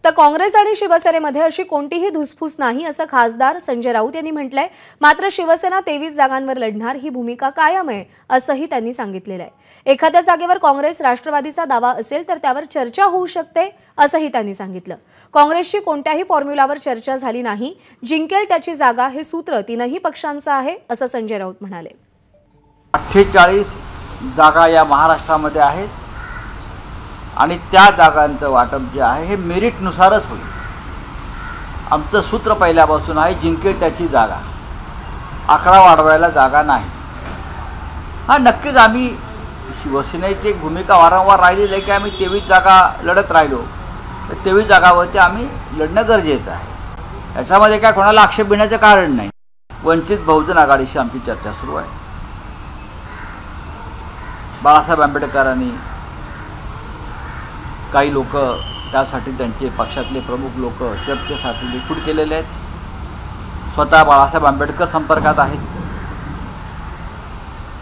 तर काँग्रेस आणि शिवसेनेमध्ये अशी कोणतीही धुसफूस नाही असं खासदार संजय राऊत यांनी म्हटलंय। मात्र शिवसेना 23 जागांवर लढणार ही भूमिका कायम आहे असंही त्यांनी सांगितलेलं आहे। एखाद्या जागेवर काँग्रेस राष्ट्रवादीचा दावा असेल तर त्यावर चर्चा होऊ शकते असंही त्यांनी सांगितलं। काँग्रेसची कोणत्याही फॉर्म्युलावर चर्चा झाली नाही, जिंकेल त्याची जागा हे सूत्र तीनही पक्षांचं आहे असं संजय राऊत म्हणाले। 48 जागा या महाराष्ट्रामध्ये आहेत आणि त्या जागांचं वाटप जे आहे हे मेरिटनुसारच होईल। आमचं सूत्र पहिल्यापासून आहे, जिंकेल त्याची जागा, आकडा वाढवायला जागा नाही। हा नक्कीच आम्ही शिवसेनेची एक भूमिका वारंवार राहिलेली आहे की आम्ही 23 जागा लढत राहिलो, तर 23 जागावरती आम्ही लढणं गरजेचं आहे। याच्यामध्ये काय कोणाला आक्षेप घेण्याचं कारण नाही। वंचित बहुजन आघाडीशी आमची चर्चा सुरू आहे। बाळासाहेब आंबेडकरांनी काही लोक त्यासाठी त्यांचे पक्षातले प्रमुख लोक चर्चेसाठी लिखूड केलेले आहेत। स्वतः बाळासाहेब आंबेडकर संपर्कात आहेत।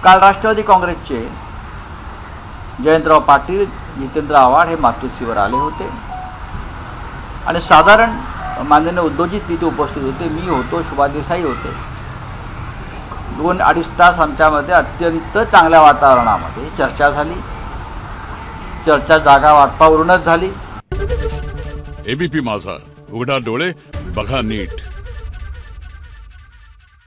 काल राष्ट्रवादी काँग्रेसचे जयंतराव पाटील, जितेंद्र आव्हाड हे मातोश्रीवर आले होते आणि साधारण माननीय उद्धवजी तिथे उपस्थित होते, मी होतो, शुभा देसाई होते। 2-2.5 तास आमच्यामध्ये अत्यंत चांगल्या वातावरणामध्ये चर्चा झाली। चर्चा जागा वाटपावरूनच झाली। एबीपी माझा, उघडा डोळे बघा नीट।